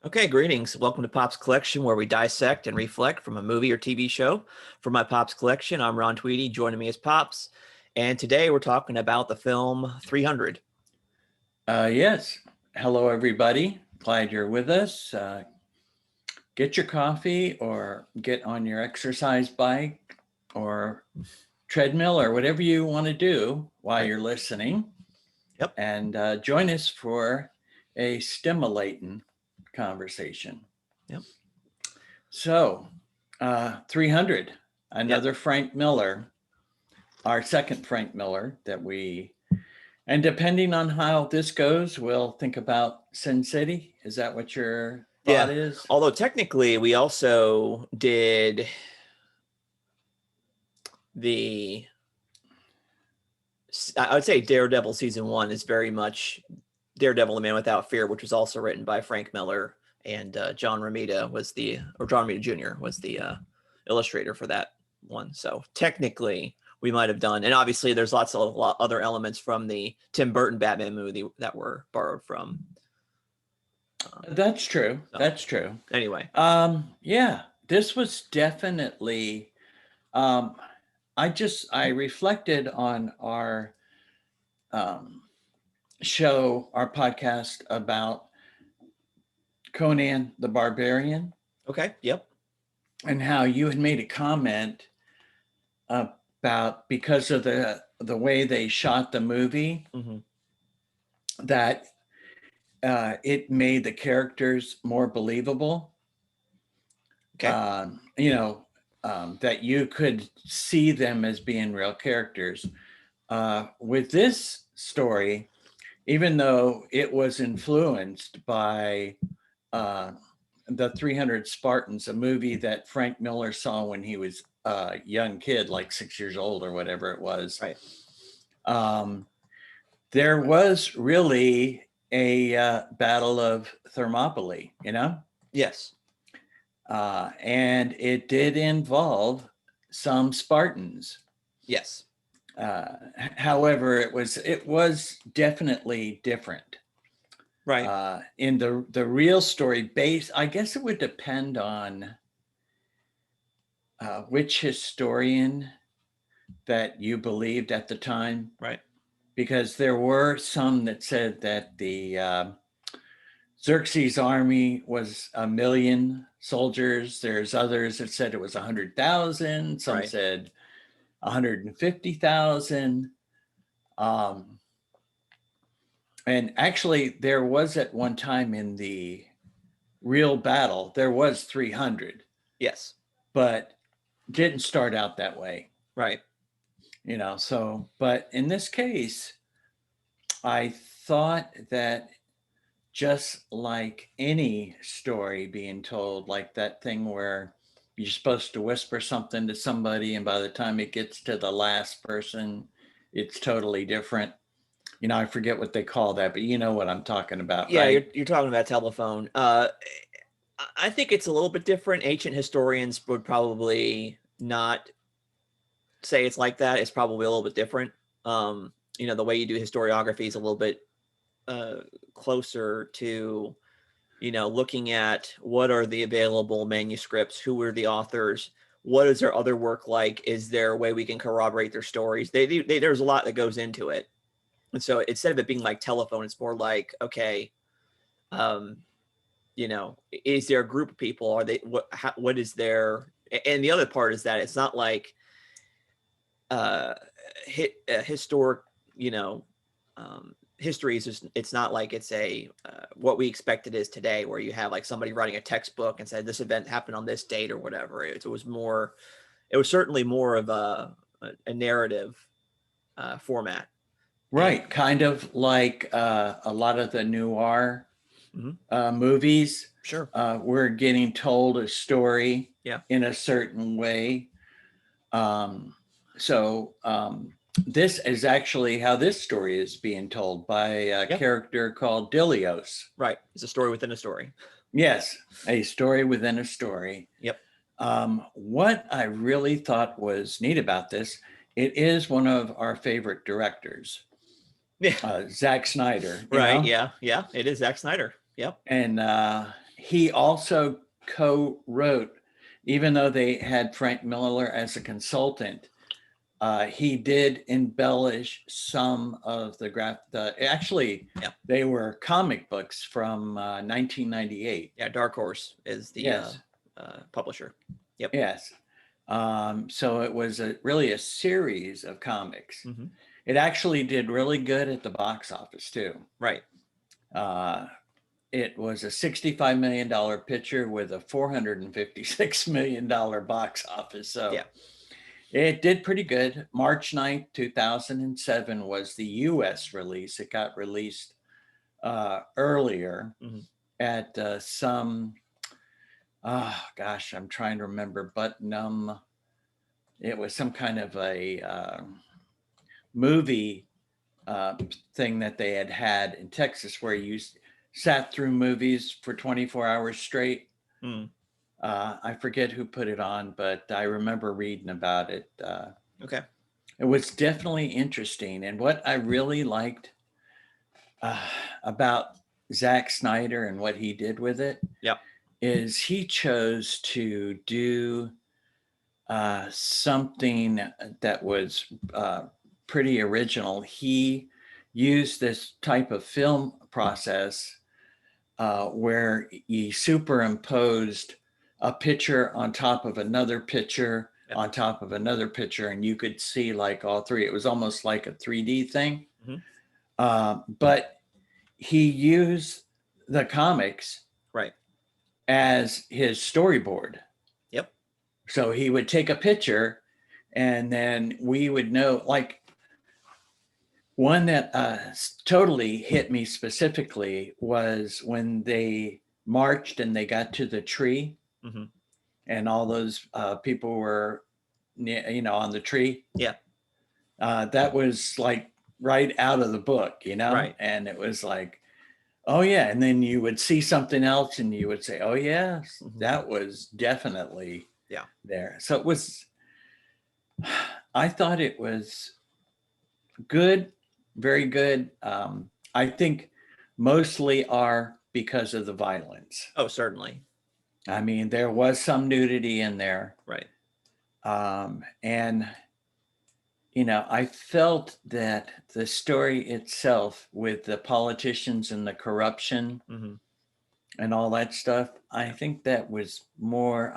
Okay, greetings. Welcome to Pop's Collection, where we dissect and reflect from a movie or TV show. For my Pop's Collection, I'm Ron Tweedy. Joining me is Pops. And today we're talking about the film 300. Yes. Hello, everybody. Glad you're with us. Get your coffee or get on your exercise bike or treadmill or whatever you want to do while you're listening. Yep. And join us for a stimulating conversation. Yep. So, 300, another Frank Miller, our second Frank Miller and depending on how this goes, we'll think about Sin City. Is that what your thought is? Although technically we also did I would say Daredevil season 1 is very much Daredevil the Man Without Fear, which was also written by Frank Miller, and John Romita Jr. was the illustrator for that one. So technically we might have done, and obviously there's lots of other elements from the Tim Burton Batman movie that were borrowed from. That's true. So, that's true. Anyway. Yeah, this was definitely, I reflected on our show, our podcast about Conan the Barbarian. Okay. Yep. And how you had made a comment about, because of the way they shot the movie, that it made the characters more believable. Okay. That you could see them as being real characters. With this story, even though it was influenced by the 300 Spartans, a movie that Frank Miller saw when he was a young kid, like 6 years old or whatever it was. Right. There was really a Battle of Thermopylae, Yes. And it did involve some Spartans. Yes. However, it was definitely different. Right. In the real story base, I guess it would depend on which historian that you believed at the time. Right. Because there were some that said that the Xerxes' army was 1 million soldiers. There's others that said it was 100,000. Some said 150,000. And actually, there was at one time in the real battle, there was 300. Yes. But didn't start out that way. Right. But in this case, I thought that just like any story being told, like that thing where you're supposed to whisper something to somebody, and by the time it gets to the last person, it's totally different. I forget what they call that, but you know what I'm talking about, yeah, right? You're talking about telephone. I think it's a little bit different. Ancient historians would probably not say it's like that. It's probably a little bit different. The way you do historiography is a little bit closer to, looking at what are the available manuscripts, who were the authors, what is their other work like, is there a way we can corroborate their stories? There's a lot that goes into it. And so instead of it being like telephone, it's more like, okay, is there a group of people? Are they, what is their, and the other part is that it's not like historic, history is just, it's not like it's a what we expect it is today, where you have like somebody writing a textbook and said this event happened on this date or whatever. It was certainly more of a narrative format. Right. Kind of like a lot of the noir movies. Sure. We're getting told a story in a certain way. This is actually how this story is being told by a character called Dilios. Right. It's a story within a story. Yes. A story within a story. Yep. What I really thought was neat about this, it is one of our favorite directors. Yeah. Zack Snyder. Right. Yeah. It is Zack Snyder. Yep. And he also co-wrote, even though they had Frank Miller as a consultant, he did embellish some of actually, Yeah. they were comic books from 1998. Yeah, Dark Horse is the Yes. publisher. Yep. Yes. So it was really a series of comics. Hmm. It actually did really good at the box office too. Right. It was a $65 million picture with a $456 million box office. So Yeah. it did pretty good. March 9th, 2007 was the US release. It got released earlier at some, oh gosh, I'm trying to remember, Putnam. It was some kind of a movie thing that they had in Texas where you sat through movies for 24 hours straight. Mm. I forget who put it on, but I remember reading about it. Okay. It was definitely interesting. And what I really liked about Zack Snyder and what he did with it Yep. is he chose to do something that was pretty original. He used this type of film process where he superimposed a picture on top of another picture on top of another picture, and you could see like all three. It was almost like a 3D thing. But he used the comics Right. as his storyboard. Yep. So he would take a picture and then we would know, like one that totally hit me specifically was when they marched and they got to the tree and all those people were, on the tree. Yeah. That was like right out of the book, Right. And it was like, oh yeah. And then you would see something else and you would say, oh yes, that was definitely there. So it was, I thought it was good, very good. I think mostly are because of the violence. Oh, certainly. I mean, there was some nudity in there. Right. And, I felt that the story itself with the politicians and the corruption and all that stuff, I think that was more,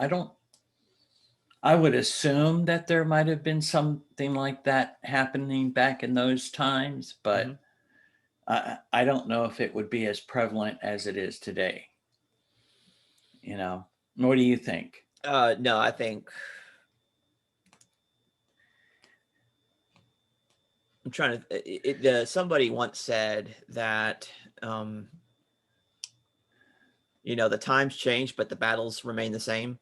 I would assume that there might have been something like that happening back in those times, but I don't know if it would be as prevalent as it is today. What do you think? No, I think I'm trying to. Somebody once said that the times change, but the battles remain the same.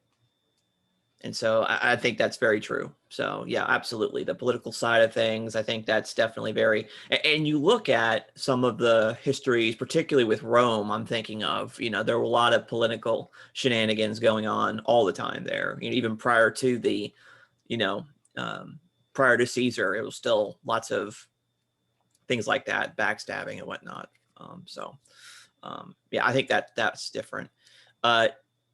And so I think that's very true. So yeah, absolutely. The political side of things, I think that's definitely very, and you look at some of the histories, particularly with Rome, I'm thinking of, there were a lot of political shenanigans going on all the time there, even prior to the, prior to Caesar, it was still lots of things like that, backstabbing and whatnot. Yeah, I think that's different.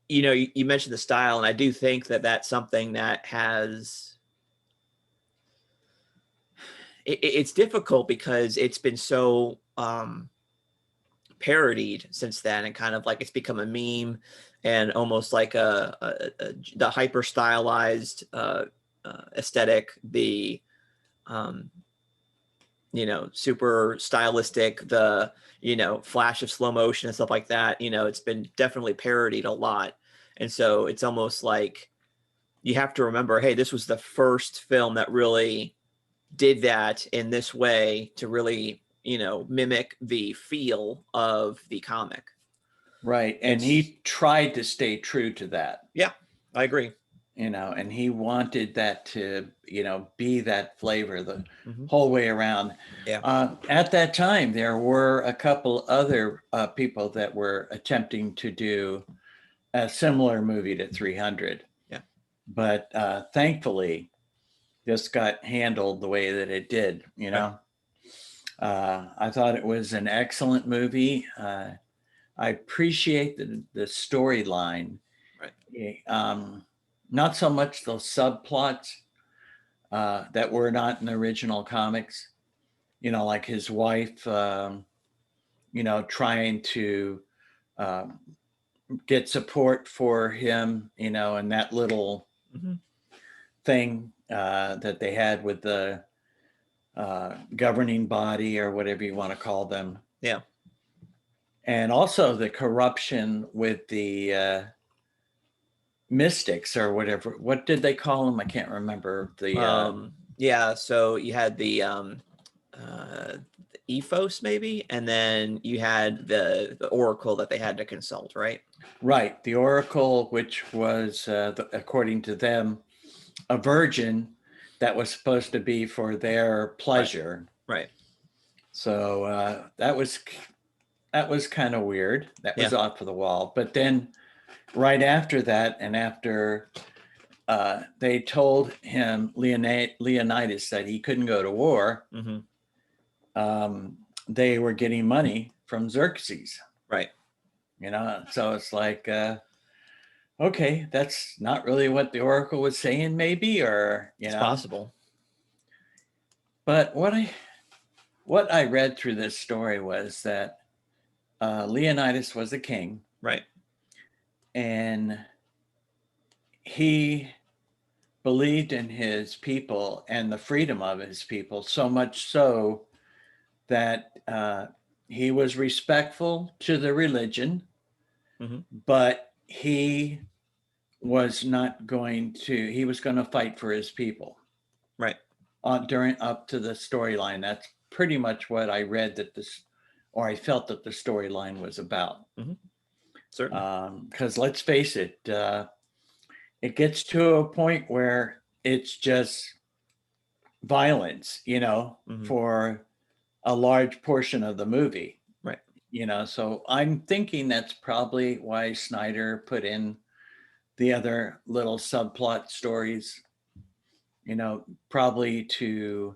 You mentioned the style, and I do think that that's something that has, it's difficult because it's been so parodied since then, and kind of like it's become a meme and almost like the hyper stylized aesthetic, the super stylistic, the flash of slow motion and stuff like that. It's been definitely parodied a lot. And so it's almost like you have to remember, hey, this was the first film that really did that in this way to really, mimic the feel of the comic. Right. And he tried to stay true to that. Yeah, I agree. And he wanted that to, be that flavor the whole way around. Yeah. At that time, there were a couple other people that were attempting to do a similar movie to 300. Yeah. But thankfully, this got handled the way that it did, I thought it was an excellent movie. I appreciate the storyline. Right. Not so much those subplots that were not in the original comics. Like his wife, trying to um, get support for him, and that little Hmm. thing that they had with the governing body or whatever you want to call them. Yeah. And also the corruption with the mystics or whatever. What did they call them? I can't remember. Yeah. So you had the Ethos maybe, and then you had the Oracle that they had to consult, right? Right. The Oracle, which was, according to them, a virgin that was supposed to be for their pleasure. Right. So that was kind of weird. That was Yeah. off of the wall. But then right after that, and after they told him, Leonidas, that he couldn't go to war, Hmm. they were getting money from Xerxes. Right. So it's like, okay, that's not really what the Oracle was saying, maybe, or It's possible. But what I read through this story was that Leonidas was a king, Right. and he believed in his people and the freedom of his people, so much so that he was respectful to the religion, Hmm. but he was going to fight for his people. Right. During up to the storyline. That's pretty much what I read or I felt that the storyline was about. Hmm. Certainly. Because let's face it, it gets to a point where it's just violence, Hmm. for a large portion of the movie. Right. So I'm thinking that's probably why Snyder put in the other little subplot stories, probably to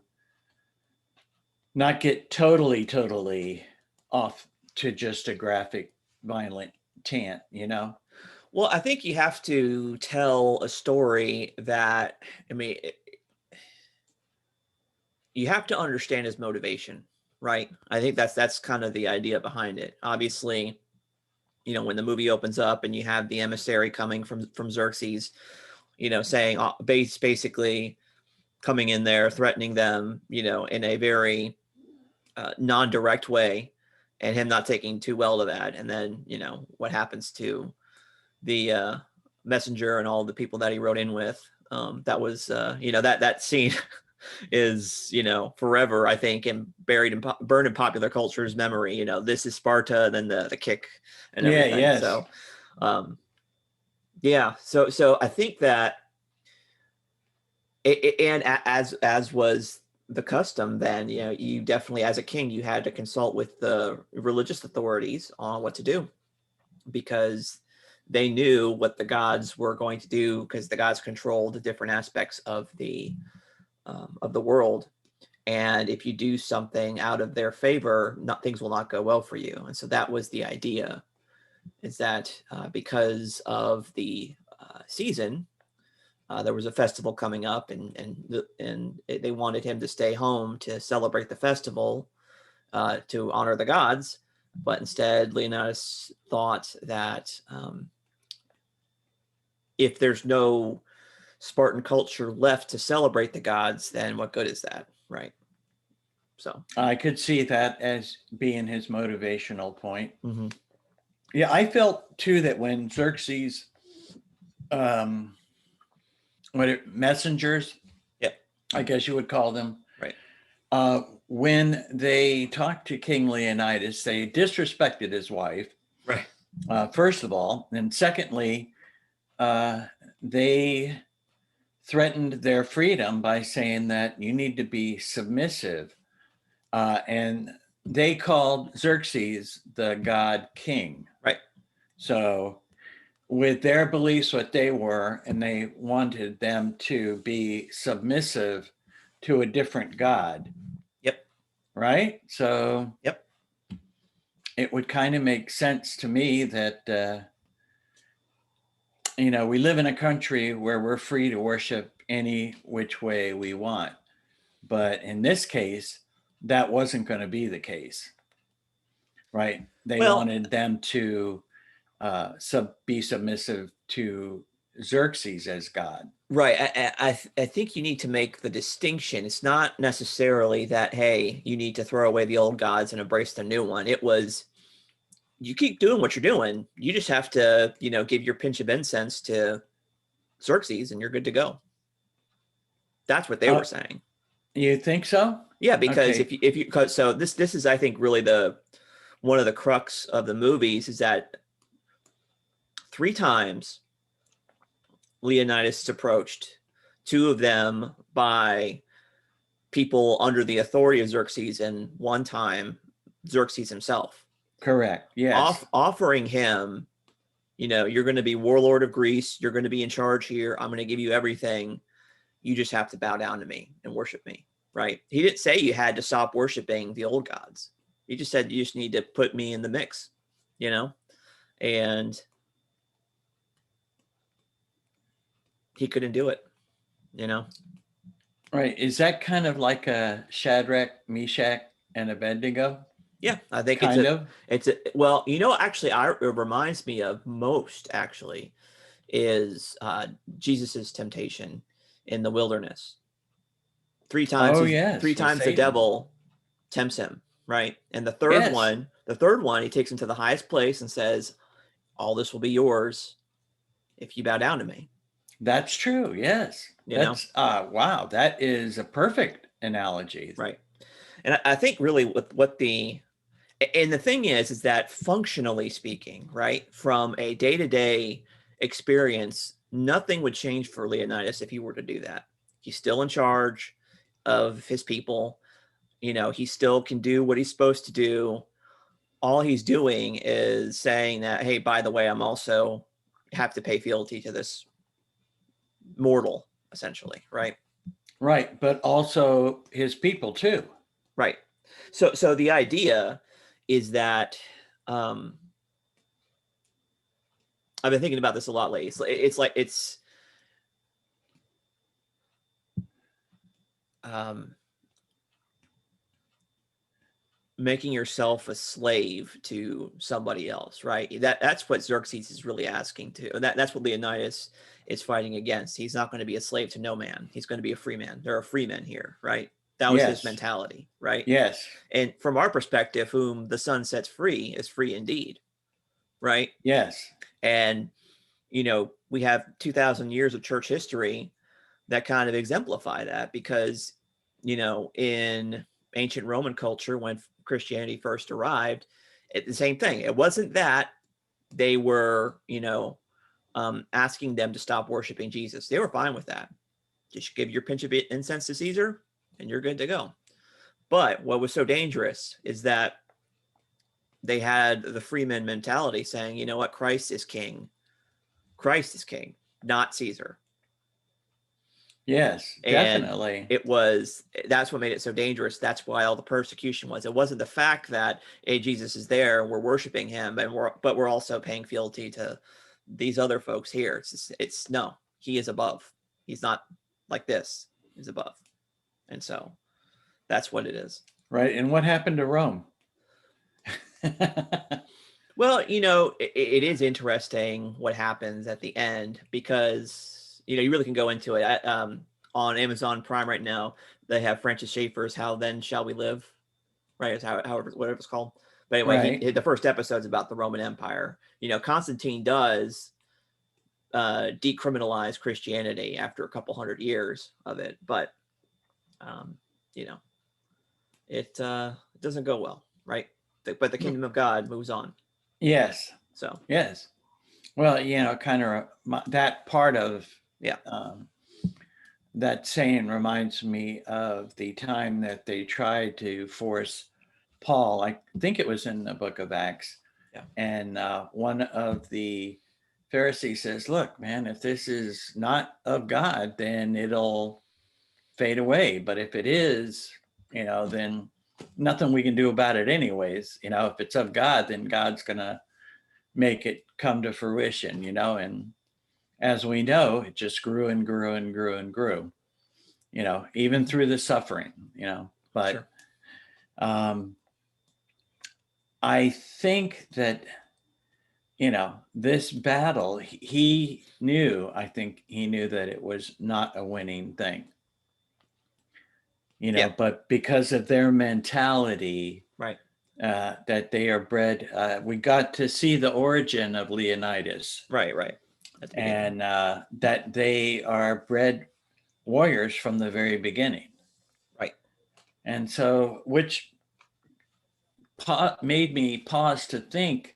not get totally off to just a graphic, violent tant. Well, I think you have to tell a story that, I mean, you have to understand his motivation, right? I think that's kind of the idea behind it. Obviously, when the movie opens up and you have the emissary coming from Xerxes, saying basically coming in there, threatening them, in a very non-direct way, and him not taking too well to that. And then, what happens to the messenger and all the people that he rode in with. That was, that scene is, forever, I think, and burned in popular culture's memory. This is Sparta, and then the kick and Yeah, everything. yes. So, yeah. So I think that, and as was the custom then, you definitely, as a king, you had to consult with the religious authorities on what to do, because they knew what the gods were going to do, because the gods controlled the different aspects of the world. And if you do something out of their favor, things will not go well for you. And so that was the idea, is that because of the season, there was a festival coming up, and they wanted him to stay home to celebrate the festival, to honor the gods. But instead, Leonidas thought that if there's no Spartan culture left to celebrate the gods, then what good is that, right? So I could see that as being his motivational point. mm-hmm. Yeah, I felt too that when Xerxes, messengers, Yep. I guess you would call them, Right. When they talked to King Leonidas, they disrespected his wife, Right. First of all, and secondly, they threatened their freedom by saying that you need to be submissive, and they called Xerxes the god king. Right. So with their beliefs, what they were, and they wanted them to be submissive to a different god. Yep. Right. So Yep. it would kind of make sense to me that, we live in a country where we're free to worship any which way we want. But in this case, that wasn't going to be the case, right? They Well, wanted them to be submissive to Xerxes as God. right. I think you need to make the distinction. It's not necessarily that, hey, you need to throw away the old gods and embrace the new one. It was, you keep doing what you're doing. You just have to, give your pinch of incense to Xerxes and you're good to go. That's what they were saying. You think so? Yeah, because Okay. so this is, I think, really one of the crux of the movies is that 3 times Leonidas is approached, 2 of them by people under the authority of Xerxes, and 1 time Xerxes himself. Correct. Yes. Offering him, you're going to be warlord of Greece. You're going to be in charge here. I'm going to give you everything. You just have to bow down to me and worship me, right? He didn't say you had to stop worshiping the old gods. He just said you just need to put me in the mix, and he couldn't do it, Right. Is that kind of like a Shadrach, Meshach, and Abednego? Yeah, I think Kind of. well, actually, it reminds me of most actually is Jesus's temptation in the wilderness. 3 times Oh, yes. three With times the Satan. devil tempts him, right? And Yes. the third one, he takes him to the highest place and says, "All this will be yours if you bow down to me." That's true. Yes. You know, That's, wow. That is a perfect analogy. right? And I think really with and the thing is that functionally speaking, right, from a day-to-day experience, nothing would change for Leonidas if he were to do that. He's still in charge of his people. He still can do what he's supposed to do. All he's doing is saying that, hey, by the way, I'm also have to pay fealty to this mortal, essentially, right? Right. But also his people too. Right. So the idea is that I've been thinking about this a lot lately. It's making yourself a slave to somebody else, right? That's what Xerxes is really asking to. That's what Leonidas is fighting against. He's not going to be a slave to no man. He's going to be a free man. There are free men here, right? That was his Yes. mentality, right? Yes. And from our perspective, whom the Son sets free is free indeed, right? Yes. And we have 2,000 years of church history that kind of exemplify that because in ancient Roman culture, when Christianity first arrived, the same thing. It wasn't that they were asking them to stop worshiping Jesus. They were fine with that. Just give your pinch of incense to Caesar and you're good to go. But what was so dangerous is that they had the freeman mentality saying, you know what, Christ is king. Christ is king, not Caesar. Yes, And definitely. that's what made it so dangerous. That's why all the persecution was. It wasn't the fact that, hey, Jesus is there, we're worshiping him, but we're also paying fealty to these other folks here. It's no, he is above. He's not like this. He's above. And so that's what it is. Right. And what happened to Rome? Well, it is interesting what happens at the end because, you really can go into it. On Amazon Prime right now, they have Francis Schaeffer's How Then Shall We Live, right? It's whatever it's called. But anyway, Right. the first episode's about the Roman Empire. Constantine does decriminalize Christianity after a couple hundred years of it, but it doesn't go well, right? But the kingdom of God moves on. Yes. So Yes. Well, kind of that part of yeah, that saying reminds me of the time that they tried to force Paul. I think it was in the book of Acts. yeah. And one of the Pharisees says, look, man, if this is not of God, then it'll fade away. But if it is, then nothing we can do about it anyways. You know, if it's of God, then God's going to make it come to fruition, you know, and as we know, it just grew and grew and grew and grew, you know, even through the suffering, you know, but Sure. I think that, you know, this battle, he knew, I think he knew that it was not a winning thing, you Yeah. know, but because of their mentality, Right. that they are bred, we got to see the origin of Leonidas, Right. Right. At the beginning. and that they are bred warriors from the very beginning. Right. And so, which made me pause to think,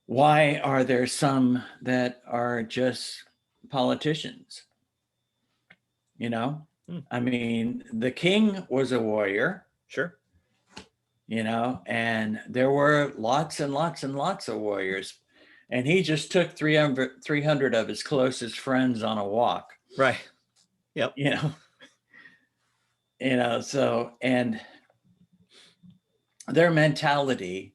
why are there some that are just politicians? You know, Hmm. I mean, the king was a warrior, Sure. you know, and there were lots and lots and lots of warriors. And he just took 300 of his closest friends on a walk, Right. Yep. you know, so, and their mentality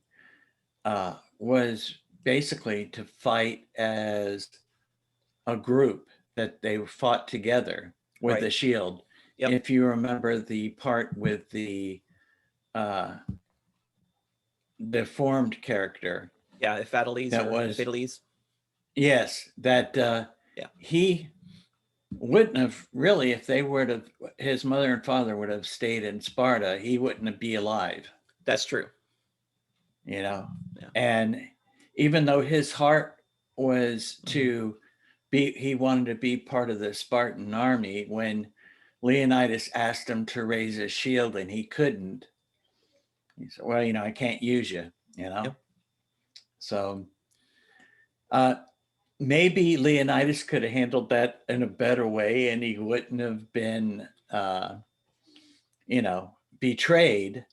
was basically to fight as a group, that they fought together with Right. a shield. Yep. If you remember the part with the deformed character, Yeah. If Italy's that or if was, Italy's. yes, that Yeah. he wouldn't have really, if they would have, his mother and father would have stayed in Sparta, he wouldn't be alive, That's true. you know. Yeah. And even though his heart was to be, he wanted to be part of the Spartan army, when Leonidas asked him to raise his shield and he couldn't, he said, well, you know, I can't use you, you know. Yep. So uh, maybe Leonidas could have handled that in a better way, and he wouldn't have been, you know, betrayed.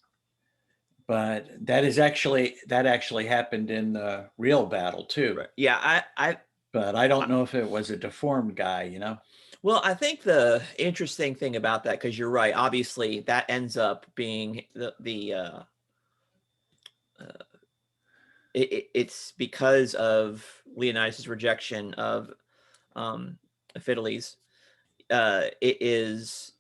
But that actually happened in the real battle too. Right. Yeah. But I don't know if it was a deformed guy, you know. Well, I think the interesting thing about that, because you're right, obviously that ends up being it's because of Leonidas' rejection of Iphides. It is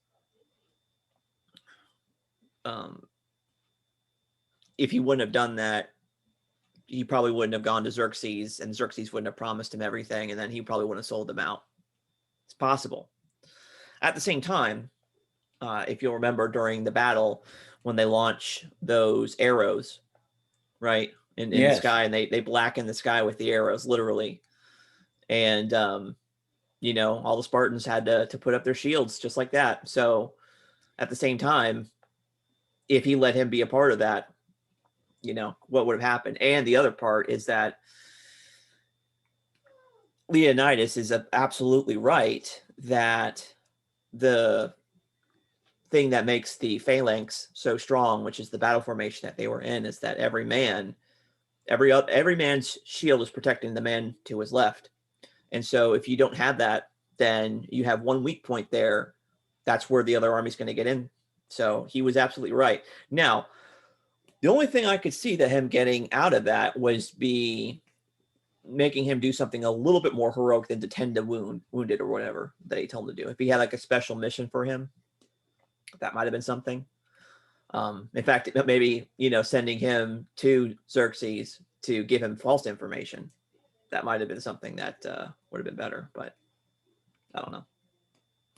if he wouldn't have done that, he probably wouldn't have gone to Xerxes, and Xerxes wouldn't have promised him everything, and then he probably wouldn't have sold them out. It's possible. At the same time, if you'll remember during the battle when they launch those arrows, right, in the Yes. sky, and they blacken the sky with the arrows, literally. And, you know, all the Spartans had to put up their shields just like that. So at the same time, if he let him be a part of that, you know, what would have happened? And the other part is that Leonidas is absolutely right that the thing that makes the phalanx so strong, which is the battle formation that they were in, is that every man's shield is protecting the man to his left. And so if you don't have that, then you have one weak point there. That's where the other army's going to get in. So he was absolutely right. Now, the only thing I could see that him getting out of that was making him do something a little bit more heroic than to tend to wounded or whatever that he told him to do. If he had like a special mission for him, that might have been something. In fact, maybe, you know, sending him to Xerxes to give him false information, that might have been something that would have been better, but I don't know.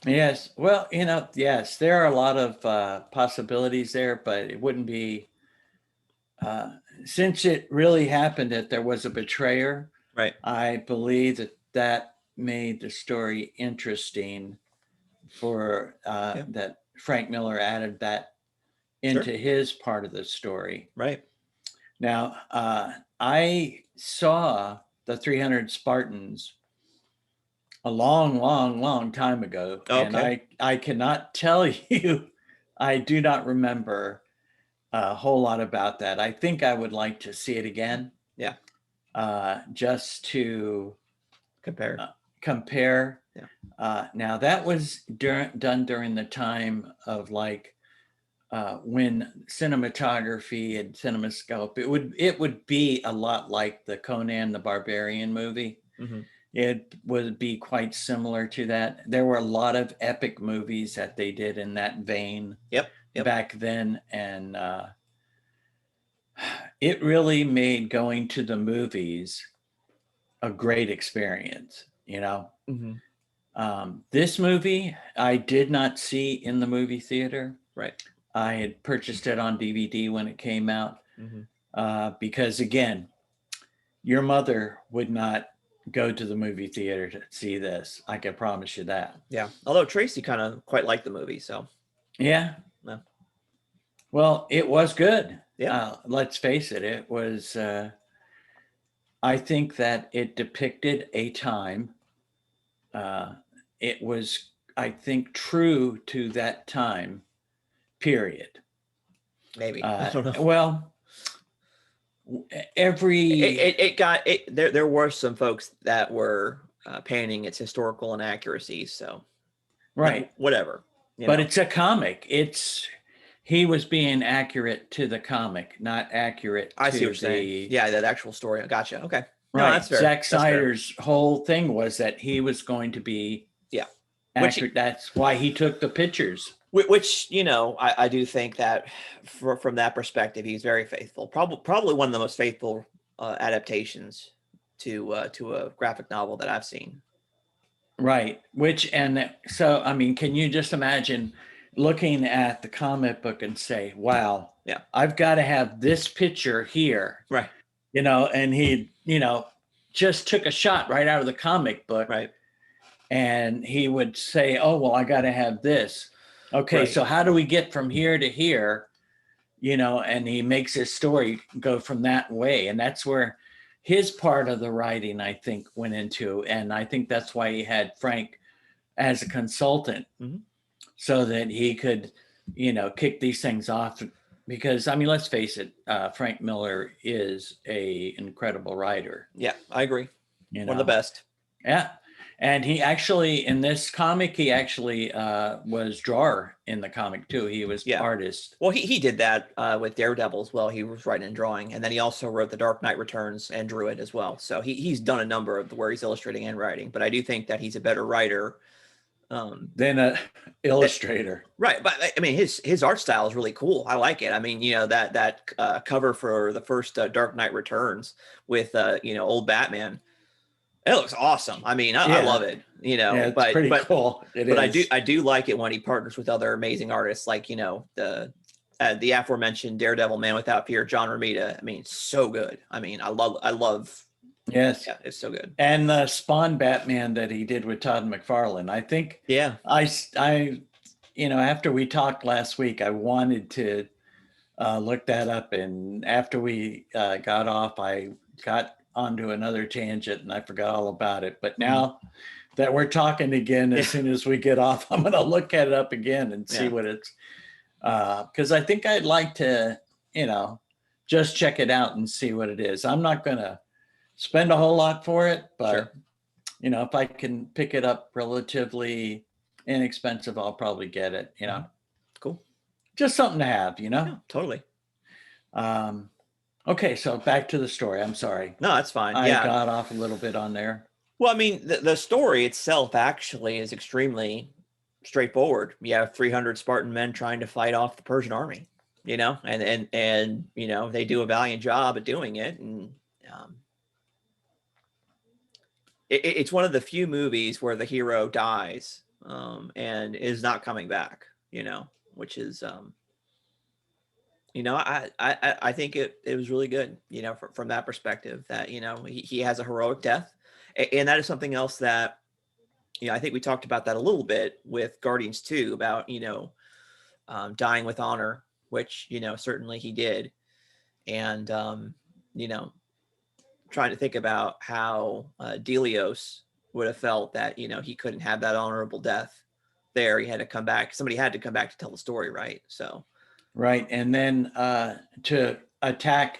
Yes. Well, you know, yes, there are a lot of possibilities there, but it wouldn't be, since it really happened that there was a betrayer. Right. I believe that made the story interesting for that Frank Miller added that into his part of the story. Right. Now, I saw the 300 Spartans a long, long, long time ago. And I cannot tell you, I do not remember a whole lot about that. I think I would like to see it again. Yeah. Just to compare. Yeah. Now that was done during the time of like when cinematography and cinemascope, it would be a lot like the Conan the Barbarian movie. Hmm. It would be quite similar to that. There were a lot of epic movies that they did in that vein Yep. Yep. back then, and it really made going to the movies a great experience. Hmm. This movie I did not see in the movie theater. Right. I had purchased it on DVD when it came out, Hmm. because again, your mother would not go to the movie theater to see this. I can promise you that. Yeah. Although Tracy kind of quite liked the movie, so Yeah. no. Well, it was good. Yeah. Let's face it. It was. I think that it depicted a time. Uh, it was, I think, true to that time period. Maybe. I don't know. Well, every It got it. There were some folks that were painting its historical inaccuracies. So right, whatever. but it's a comic. He was being accurate to the comic, not accurate I to see what you're saying. Yeah, that actual story. Gotcha. Okay. No, right. that's fair. Zack That's fair. Snyder's whole thing was that he was going to be Yeah. accurate. That's why he took the pictures. Which I do think that from that perspective, he's very faithful. Probably one of the most faithful adaptations to a graphic novel that I've seen. Right. And so, I mean, can you just imagine looking at the comic book and say, wow, Yeah. I've got to have this picture here. Right. And he, just took a shot right out of the comic book. Right. And he would say, oh, well, I got to have this. Okay. Right. So how do we get from here to here? And he makes his story go from that way. And that's where his part of the writing, I think, went into. And I think that's why he had Frank as a consultant, mm-hmm. so that he could, kick these things off. Because, I mean, let's face it, Frank Miller is an incredible writer. Yeah, I agree. One of the best. Yeah. And he actually, in this comic, he actually was drawer in the comic too. He was artist. Well, he did that with Daredevil as well. He was writing and drawing, and then he also wrote The Dark Knight Returns and drew it as well. So he's done a number of where he's illustrating and writing. But I do think that he's a better writer than an illustrator. Right, but I mean his art style is really cool. I like it. I mean, that cover for the first Dark Knight Returns with old Batman. It looks awesome. I mean, I love it. It's pretty cool. But I do like it when he partners with other amazing artists, like the aforementioned Daredevil, Man Without Fear, John Romita. I mean, so good. I mean, I love. Yes, yeah, it's so good. And the Spawn Batman that he did with Todd McFarlane, I think. Yeah, I after we talked last week, I wanted to look that up, and after we got off, I got onto another tangent and I forgot all about it. But now that we're talking again, as soon as we get off, I'm going to look at it up again and see what it's, because I think I'd like to, just check it out and see what it is. I'm not going to spend a whole lot for it, but if I can pick it up relatively inexpensive, I'll probably get it, Cool. Just something to have, Yeah, totally. Okay, so back to the story. I'm sorry. No, that's fine. I got off a little bit on there. Well, I mean, the story itself actually is extremely straightforward. You have 300 Spartan men trying to fight off the Persian army, and they do a valiant job at doing it. And it's one of the few movies where the hero dies and is not coming back, which is I think it was really good, from that perspective, that, he has a heroic death. And that is something else that, I think we talked about that a little bit with Guardians 2 about, dying with honor, which, certainly he did. And, trying to think about how Delios would have felt that, he couldn't have that honorable death there. He had to come back. Somebody had to come back to tell the story. Right. So. Right. And then to attack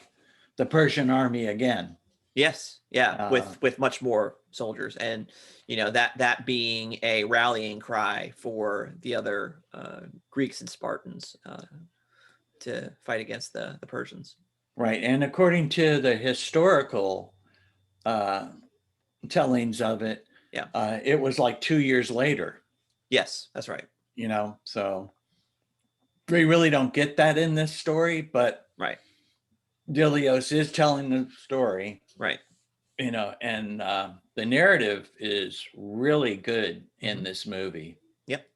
the Persian army again. Yes. Yeah. With much more soldiers, and, that being a rallying cry for the other Greeks and Spartans. to fight against the Persians. Right. And according to the historical tellings of it, Yeah. It was like 2 years later, Yes, that's right. so we really don't get that in this story, but Right. Dilios is telling the story, Right. and the narrative is really good in Mhm. this movie. Yep.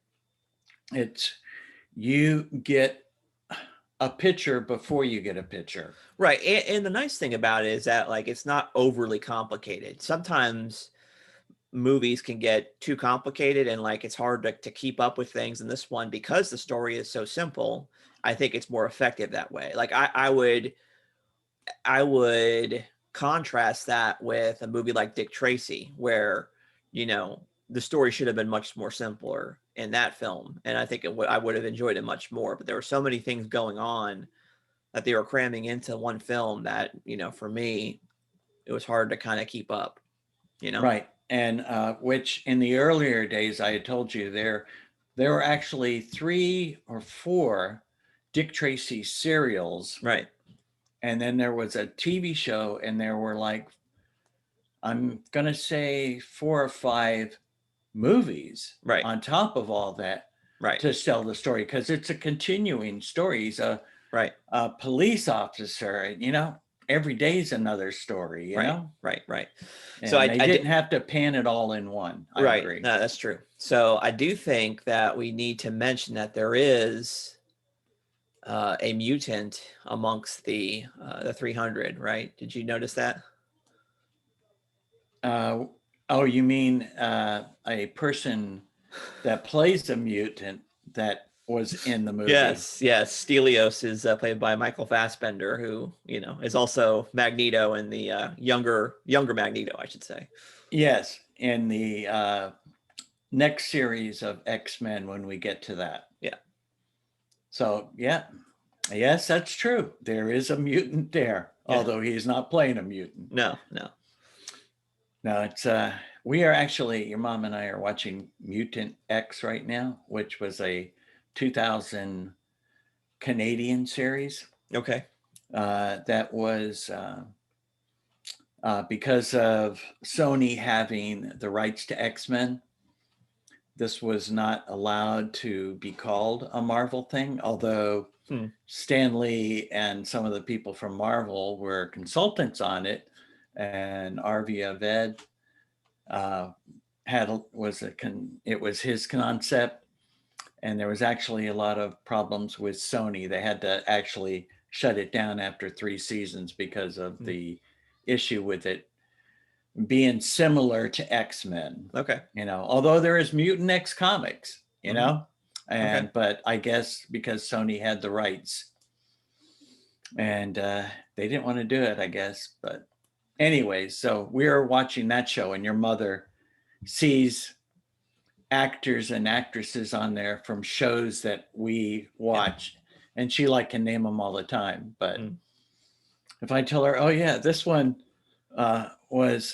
You get a picture before you get a picture. Right. And the nice thing about it is that like it's not overly complicated. Sometimes movies can get too complicated and like it's hard to keep up with things. And this one, because the story is so simple, I think it's more effective that way. Like I would contrast that with a movie like Dick Tracy, where the story should have been much more simpler in that film, and I think I would have enjoyed it much more. But there were so many things going on that they were cramming into one film that for me, it was hard to kind of keep up. Right. And which in the earlier days, I had told you there were actually 3 or 4 Dick Tracy serials. Right. And then there was a TV show, and there were like, I'm going to say 4 or 5 movies Right. on top of all that Right. to tell the story, because it's a continuing story. He's a Right. police officer, every day's another story, Right. Right. And So I didn't have to pan it all in one. I Right. agree. No, that's true. So I do think that we need to mention that there is a mutant amongst the 300, right? Did you notice that? Oh, you mean a person that plays a mutant that was in the movie? Yes. Stelios is played by Michael Fassbender, who is also Magneto in the younger Magneto, I should say. Yes, in the next series of X-Men when we get to that. Yeah. So yes, that's true. There is a mutant there, although he's not playing a mutant. No. No, it's we are actually, your mom and I are watching Mutant X right now, which was a 2000 Canadian series. Okay. That was because of Sony having the rights to X-Men. This was not allowed to be called a Marvel thing, although Stan Lee and some of the people from Marvel were consultants on it, and Avi Aved it was his concept, and there was actually a lot of problems with Sony. They had to actually shut it down after 3 seasons because of the issue with it being similar to X-Men. Okay. Although there is Mutant X comics, Okay. But I guess because Sony had the rights, and they didn't want to do it, I guess. But anyways, so we are watching that show, and your mother sees actors and actresses on there from shows that we watch, and she can name them all the time. But if I tell her, oh yeah, this one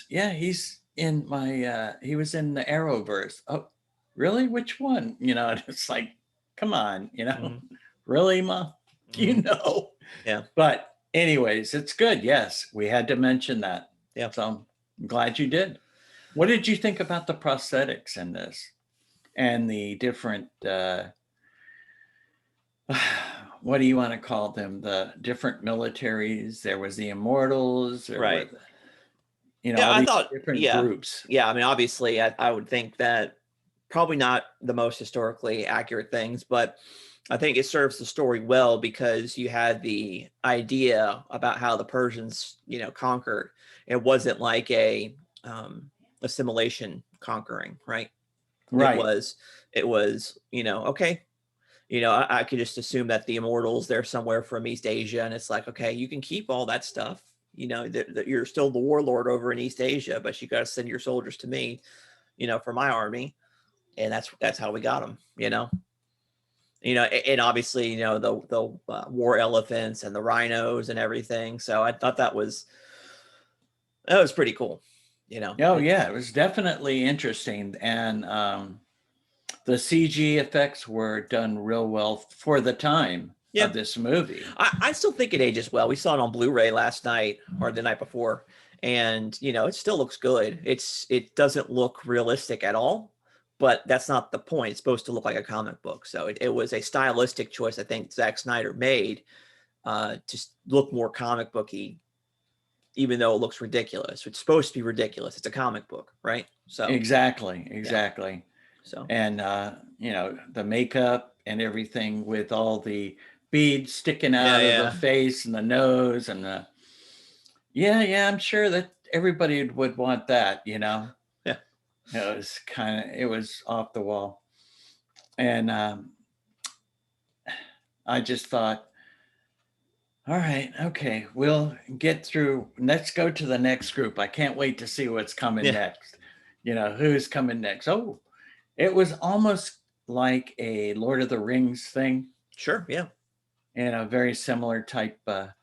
he's in my he was in the Arrowverse. Oh, really? Which one? It's like, come on, really, Ma? Yeah. But anyways, it's good. Yes, we had to mention that. Yeah. So I'm glad you did. What did you think about the prosthetics in this and the different what do you want to call them? The different militaries. There was the Immortals, Right. all these different groups. Yeah, I mean, obviously, I would think that probably not the most historically accurate things, but I think it serves the story well because you had the idea about how the Persians, conquered. It wasn't like a assimilation conquering, right? Right. It was, okay. I could just assume that the Immortals, they're somewhere from East Asia, and it's like, okay, you can keep all that stuff. That you're still the warlord over in East Asia, but you got to send your soldiers to me, for my army, and that's how we got them. And obviously, the war elephants and the rhinos and everything. So I thought that was pretty cool. Oh yeah, it was definitely interesting, and the CG effects were done real well for the time. Yeah. of this movie. I still think it ages well. We saw it on Blu-ray last night or the night before, and it still looks good. It doesn't look realistic at all, but that's not the point. It's supposed to look like a comic book. So it was a stylistic choice I think Zack Snyder made to look more comic booky, even though it looks ridiculous. It's supposed to be ridiculous. It's a comic book, right? So Exactly. yeah. So And the makeup and everything with all the beads sticking out of the face and the nose and yeah, I'm sure that everybody would want that. Yeah. It was off the wall. And I just thought, all right, okay, we'll get through. Let's go to the next group. I can't wait to see what's coming next. Who's coming next. Oh, it was almost like a Lord of the Rings thing. Sure, yeah. And a very similar type. But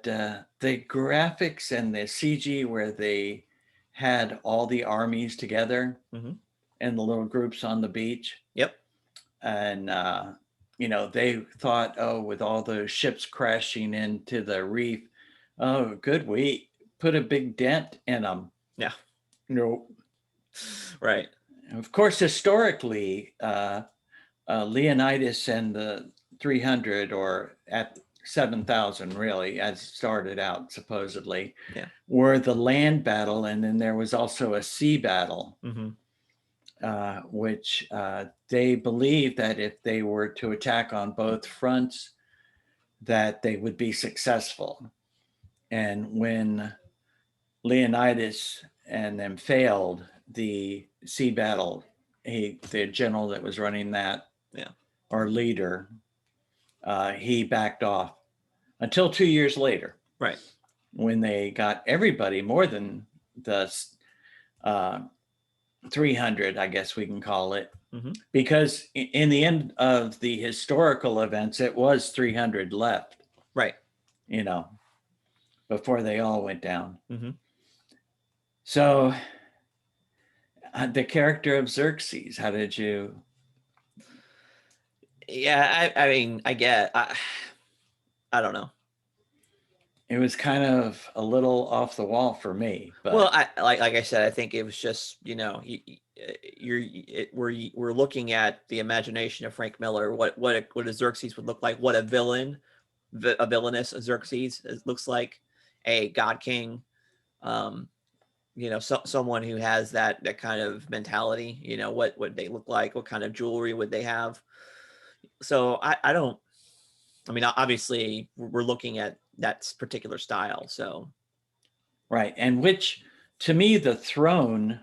the graphics and the CG where they had all the armies together and the little groups on the beach. Yep. And, they thought, oh, with all those ships crashing into the reef, oh, good, we put a big dent in them. Yeah. Nope. Right. Of course, historically, Leonidas and the 300, or at 7,000 really, as it started out supposedly, were the land battle. And then there was also a sea battle, which they believed that if they were to attack on both fronts, that they would be successful. And when Leonidas and them failed the sea battle, the general that was running that, or leader, he backed off until 2 years later, right, when they got everybody, more than the 300, I guess we can call it, because in the end of the historical events, it was 300 left, right, before they all went down. So the character of Xerxes, how did you? Yeah, I mean, I don't know. It was kind of a little off the wall for me. But. Well, like I said, I think it was just we're looking at the imagination of Frank Miller. What a Xerxes would look like. What a villainous Xerxes looks like, a god king. Someone who has that kind of mentality. What would they look like? What kind of jewelry would they have? So I don't. I mean, obviously, we're looking at that particular style. So, right, and which, to me, the throne,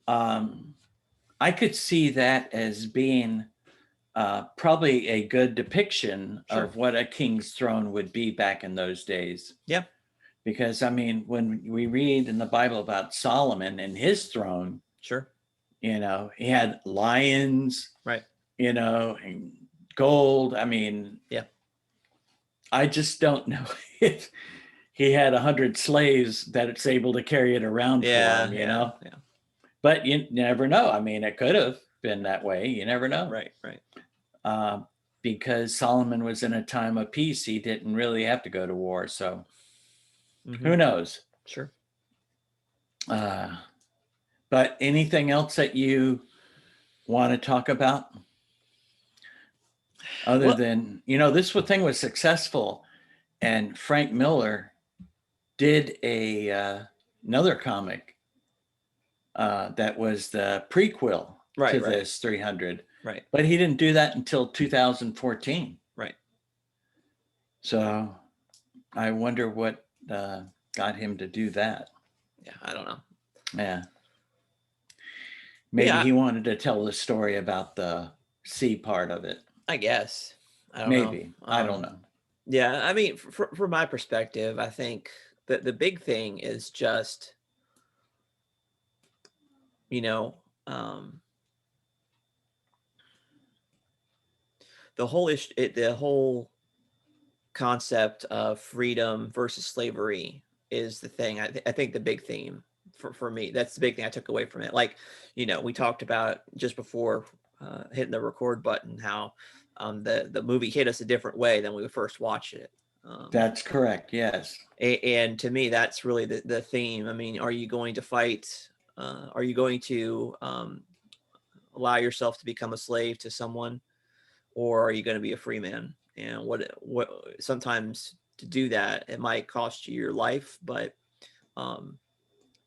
I could see that as being probably a good depiction of what a king's throne would be back in those days. Yeah, because I mean, when we read in the Bible about Solomon and his throne, he had lions, right, and gold. I mean, I just don't know if he had 100 slaves that it's able to carry it around for him, Yeah. But you never know. I mean, it could have been that way. You never know. Right. Because Solomon was in a time of peace. He didn't really have to go to war. So who knows? Sure. But anything else that you want to talk about? Other than, this thing was successful, and Frank Miller did another comic that was the prequel to this 300. Right. But he didn't do that until 2014. Right. So I wonder what got him to do that. Yeah, I don't know. Yeah. Maybe he wanted to tell the story about the sea part of it. I guess. I don't know. I don't know. Yeah, I mean, from my perspective, I think that the big thing is just, the whole concept of freedom versus slavery is the thing. I think the big theme for me. That's the big thing I took away from it. Like, we talked about just before hitting the record button, how the movie hit us a different way than we first watched it. That's correct. Yes. And to me, that's really the theme. I mean, are you going to fight? Are you going to allow yourself to become a slave to someone, or are you going to be a free man? And what sometimes to do that, it might cost you your life, but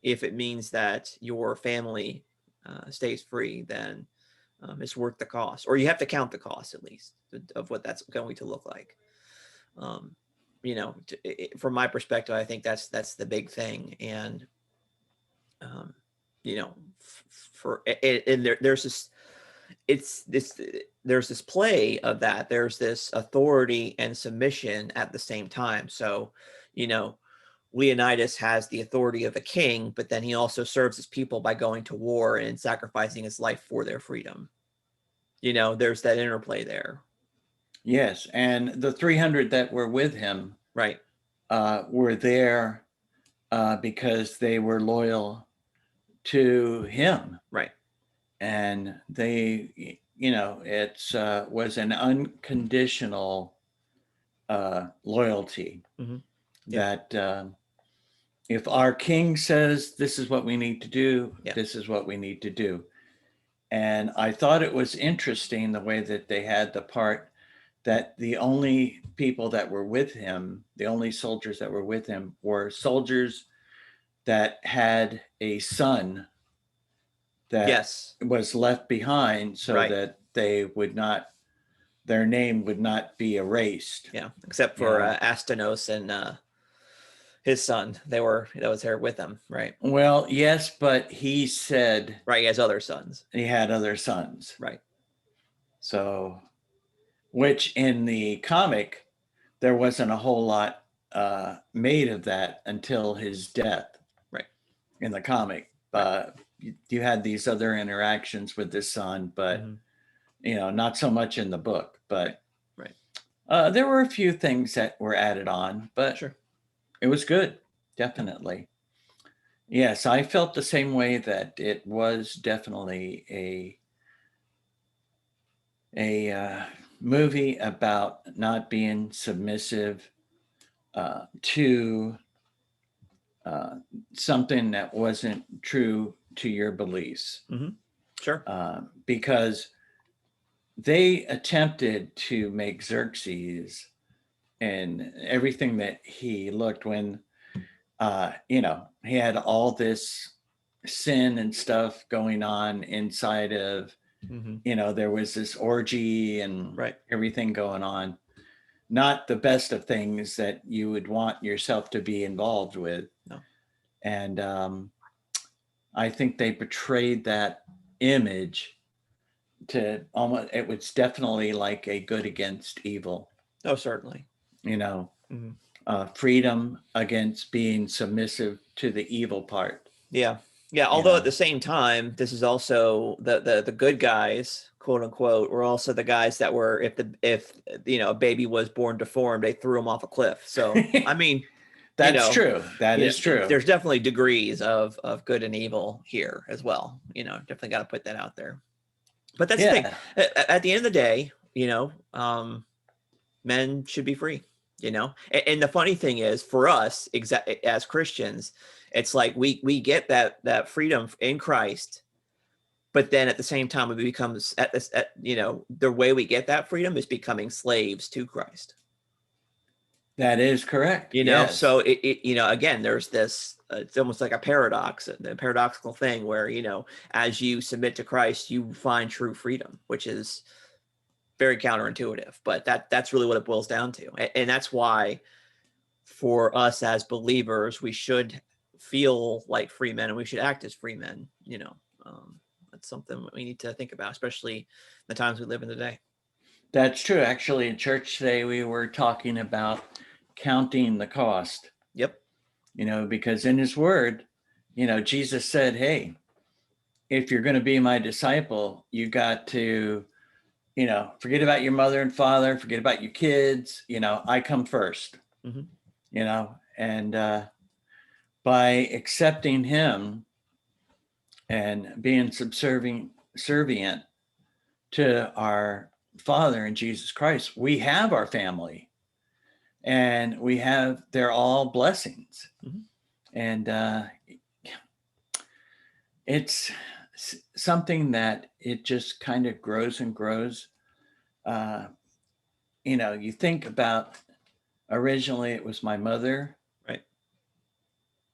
if it means that your family stays free, then it's worth the cost, or you have to count the cost at least of what that's going to look like. You know, from my perspective, I think that's the big thing. And you know, and there's this, there's this play of that. There's this authority and submission at the same time. So, you know, Leonidas has the authority of a king, but then he also serves his people by going to war and sacrificing his life for their freedom. You know, there's that interplay there. Yes. And the 300 that were with him, right, were there because they were loyal to him. Right. And they, you know, it's was an unconditional loyalty. Mm-hmm. Yeah. That if our king says this is what we need to do, Yeah. this is what we need to do. And I thought it was interesting the way that they had the part that the only people that were with him, the only soldiers that were with him, were soldiers that had a son that Yes. was left behind, so Right. that they would not, their name would not be erased. Yeah, except for Astynos and his son. That was there with him, right? Well, yes, but he said Right, he has other sons. he had other sons. Right. So, which in the comic, there wasn't a whole lot made of that until his death. Right. In the comic, you had these other interactions with his son, but you know, not so much in the book. But right. There were a few things that were added on, but sure, it was good, definitely. Yes, I felt the same way, that it was definitely a movie about not being submissive to something that wasn't true to your beliefs. Mm-hmm. Sure. Because they attempted to make Xerxes and everything that he looked, when you know, he had all this sin and stuff going on inside of, you know, there was this orgy and everything going on. Not the best of things that you would want yourself to be involved with. No. And I think they portrayed that image to almost, it was definitely like a good against evil. Oh, certainly. You know, freedom against being submissive to the evil part. Yeah. Yeah. Although at the same time, this is also the good guys, quote unquote, were also the guys that were, if you know, a baby was born deformed, they threw him off a cliff. So, I mean, that's true. That is true. There's definitely degrees of good and evil here as well. You know, definitely got to put that out there. But that's the thing. At the end of the day, you know, men should be free. You know, and the funny thing is, for us, as Christians, it's like we get that freedom in Christ, but then at the same time, we become you know, the way we get that freedom is becoming slaves to Christ. That is correct. You know, so it you know, again, there's this. It's almost like a paradoxical thing where, you know, as you submit to Christ, you find true freedom, which is very counterintuitive, but that's really what it boils down to. And that's why for us as believers, we should feel like free men and we should act as free men. You know, that's something we need to think about, especially the times we live in today. That's true. Actually, in church today, we were talking about counting the cost. Yep. You know, because in his word, you know, Jesus said, hey, if you're going to be my disciple, you got to, you know, forget about your mother and father, forget about your kids, you know, I come first, you know, and by accepting him and being subservient to our Father and Jesus Christ, we have our family, and they're all blessings. Mhm. And it's something that it just kind of grows and grows. Uh, you think about, originally it was my mother Right.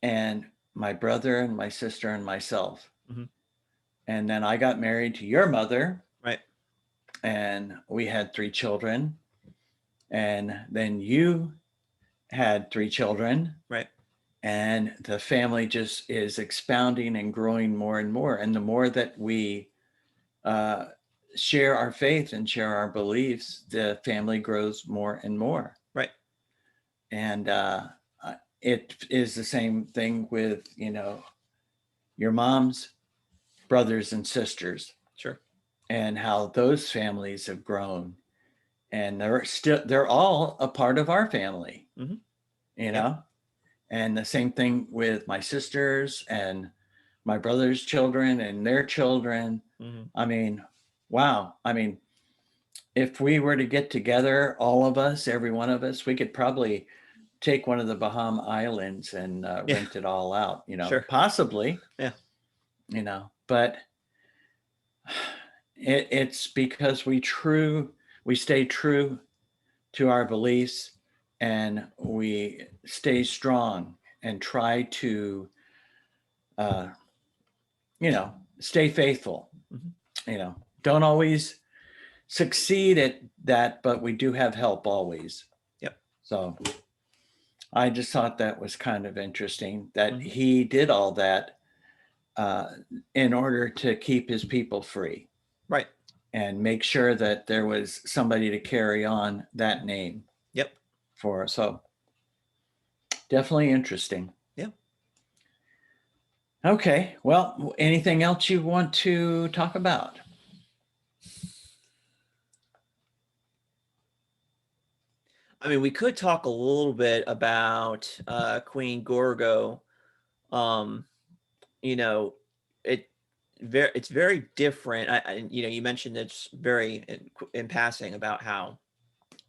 and my brother and my sister and myself. Mhm. And then I got married to your mother, Right. and we had 3 children. And then you had 3 children, Right. and the family just is expounding and growing more and more. And the more that we uh, share our faith and share our beliefs, the family grows more and more. Right. And it is the same thing with, your mom's brothers and sisters, Sure. and how those families have grown. And they're all a part of our family, Mhm. you Yep. know? And the same thing with my sisters and my brother's children and their children. Mhm. I mean, wow. I mean, if we were to get together, all of us, every one of us, we could probably take one of the Bahama Islands and Yeah. rent it all out, Sure. possibly, Yeah. But it's because we stay true to our beliefs, and we stay strong and try to, uh, stay faithful. Mhm. Don't always succeed at that, but we do have help always. Yep. So I just thought that was kind of interesting that Mhm. he did all that uh, in order to keep his people free Right. and make sure that there was somebody to carry on that name Yep. for. So definitely interesting. Yeah. Okay. Well, anything else you want to talk about? I mean, we could talk a little bit about Queen Gorgo. Um, you know, it it's very different. You mentioned it's very in passing about how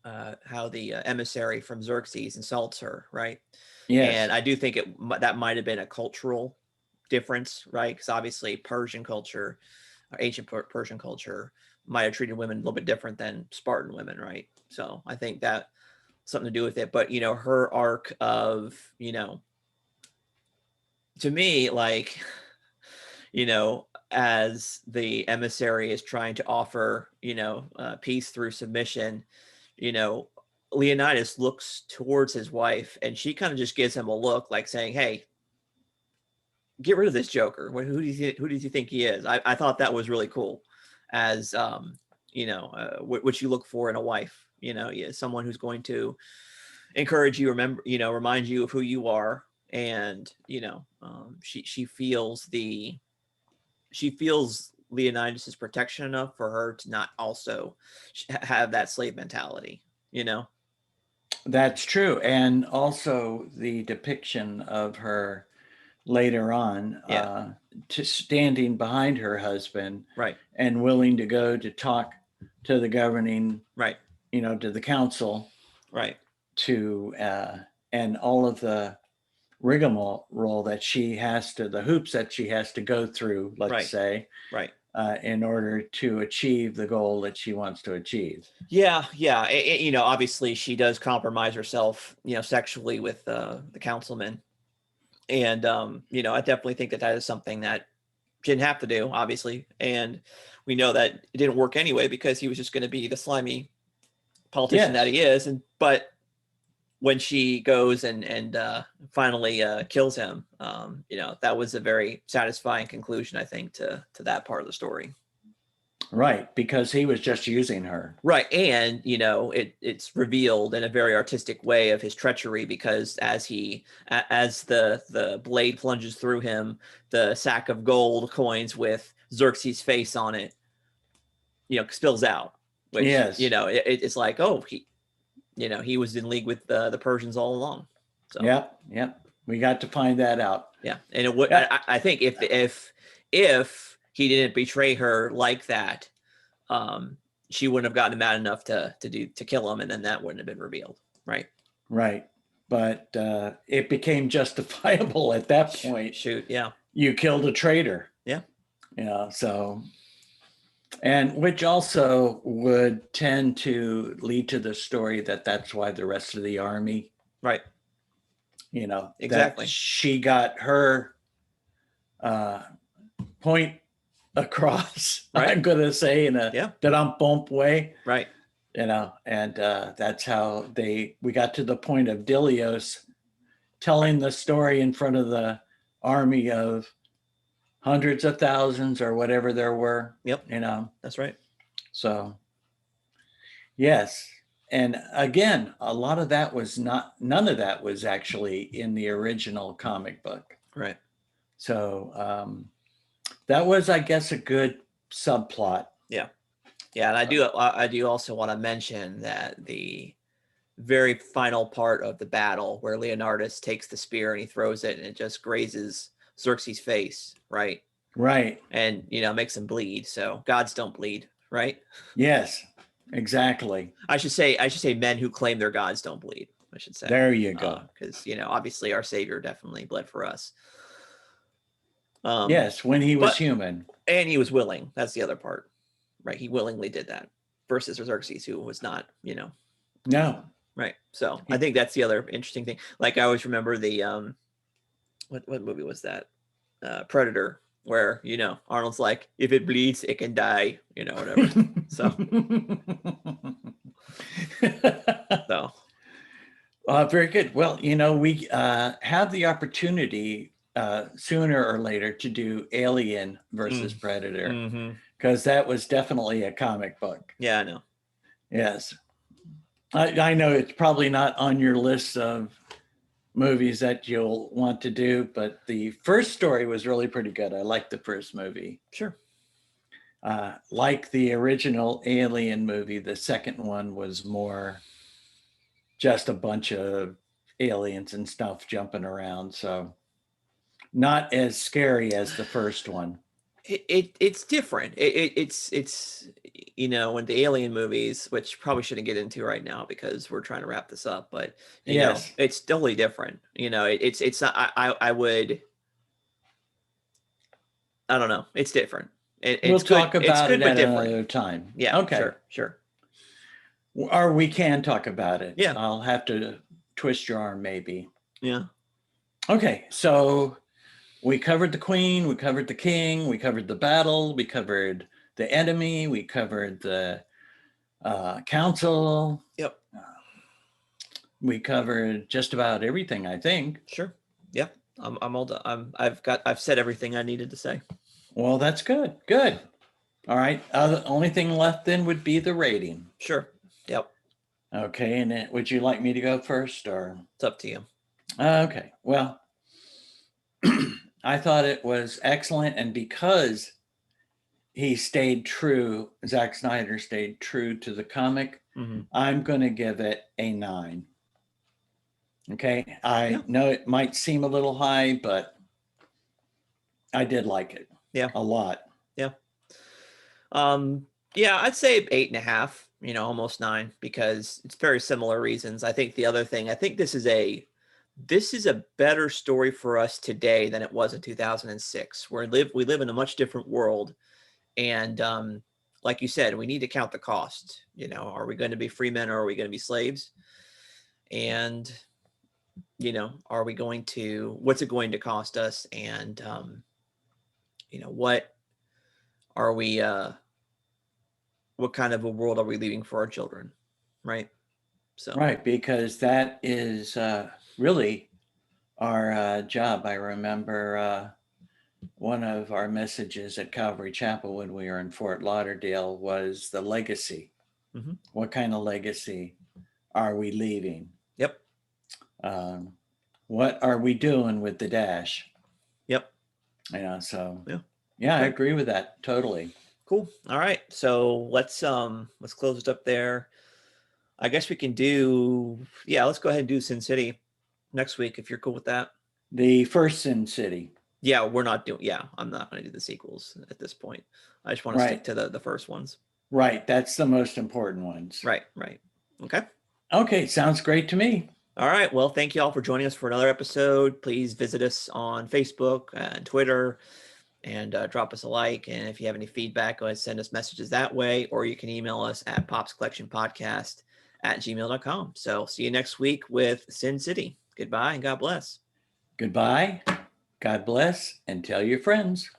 the emissary from Xerxes insults her, right? And Yes. I do think that might have been a cultural difference, right? Because obviously Persian culture, or ancient Persian culture, might have treated women a little bit different than Spartan women, right? So I think that something to do with it. But her arc of to me, like, as the emissary is trying to offer, peace through submission, you know, Leonidas looks towards his wife and she kind of just gives him a look like saying, "Hey, get rid of this joker. Who does he think he is?" I thought that was really cool, as what you look for in a wife. Yeah, someone who's going to encourage you, remind you of who you are, and she feels Leonidas's protection enough for her to not also have that slave mentality. That's true. And also the depiction of her later on, Yeah. to standing behind her husband Right. and willing to go to talk to the governing, Right. to the council, Right. to and all of the rigmarole that the hoops that she has to go through, let's Right. say, Right. in order to achieve the goal that she wants to achieve. Yeah. Obviously she does compromise herself, sexually with the councilman. And, I definitely think that is something that she didn't have to do, obviously. And we know that it didn't work anyway because he was just going to be the slimy politician that Yes. he is. But when she goes and finally kills him, that was a very satisfying conclusion, I think, to that part of the story. Right, because he was just using her. Right, and it's revealed in a very artistic way of his treachery, because as the blade plunges through him, the sack of gold coins with Xerxes' face on it, spills out. Which Yes. it's like, oh, he was in league with the Persians all along. So Yep. We got to find that out. yeah, and it would. I think if he didn't betray her like that, she wouldn't have gotten mad enough to kill him, and then that wouldn't have been revealed, right? Right. But it became justifiable at that point. Shoot, yeah. You killed a traitor. Yeah. Yeah. So, and which also would tend to lead to the story that that's why the rest of the army, Right. you know, Exactly. that she got her point across, Right. I'm going to say, in a Yeah. da-dum-bump way. Right. You know, and that's how we got to the point of Dilios telling the story in front of the army of hundreds of thousands or whatever there were. Yep. You know, That's right. so yes. And again, a lot of that was none of that was actually in the original comic book. Right. So that was, I guess, a good subplot. Yeah. Yeah. And I do also want to mention that the very final part of the battle where Leonardus takes the spear and he throws it and it just grazes Xerxes' face, right? Right. And, you know, makes him bleed. So gods don't bleed, right? Yes, exactly. I should say men who claim their gods don't bleed, I should say. There you go. Because, you know, obviously our Savior definitely bled for us. Yes, when he was human. And he was willing. That's the other part, right? He willingly did that versus Xerxes, who was not, you know. No. Right. So I think that's the other interesting thing. Like I always remember the what movie was that? Predator, where, you know, Arnold's like, if it bleeds, it can die, you know, whatever. So very good. Well, you know, we have the opportunity sooner or later to do Alien versus Predator, because that was definitely a comic book. Yeah, I know. Yes. I know it's probably not on your list of movies that you'll want to do, but the first story was really pretty good. I liked the first movie. Sure. Like the original Alien movie, the second one was more just a bunch of aliens and stuff jumping around. So not as scary as the first one. It's different. It's you know, when the Alien movies, which probably shouldn't get into right now because we're trying to wrap this up, but you know, it's totally different. You know, it's not. I don't know. It's different. We'll talk about it at another time. Yeah. Okay. Sure. Or we can talk about it. Yeah. I'll have to twist your arm, maybe. Yeah. Okay. So we covered the Queen, we covered the King, we covered the battle, we covered the enemy, we covered the council. Yep. We covered just about everything, I think. Sure. Yeah. I'm all done. I've said everything I needed to say. Well, that's good. Good. All right. The only thing left then would be the rating. Sure. Yep. Okay. And would you like me to go first, or? It's up to you. Okay. Well, I thought it was excellent. And because Zack Snyder stayed true to the comic, I'm going to give it a 9. Okay. I know it might seem a little high, but I did like it. Yeah. A lot. Yeah. Yeah, I'd say 8.5, you know, almost 9, because it's very similar reasons. I think the other thing, I think this is a better story for us today than it was in 2006. We live in a much different world. And like you said, we need to count the cost. You know, are we going to be free men or are we going to be slaves? And, you know, what's it going to cost us? And, you know, what kind of a world are we leaving for our children? Right. So, right. Because that is really our job. I remember one of our messages at Calvary Chapel when we were in Fort Lauderdale was the legacy. What kind of legacy are we leaving? Yep. What are we doing with the dash? Yep. Yeah. So yeah, I agree with that totally. Cool. All right. So let's close it up there. I guess we can let's go ahead and do Sin City next week if you're cool with that. The first Sin City. Yeah, I'm not going to do the sequels at this point. I just want to stick to the first ones. Right. That's the most important ones. Right, right. Okay. Okay. Sounds great to me. All right. Well, thank you all for joining us for another episode. Please visit us on Facebook and Twitter and drop us a like. And if you have any feedback, go ahead and send us messages that way, or you can email us at popscollectionpodcast@gmail.com. So see you next week with Sin City. Goodbye and God bless. Goodbye. God bless, and tell your friends.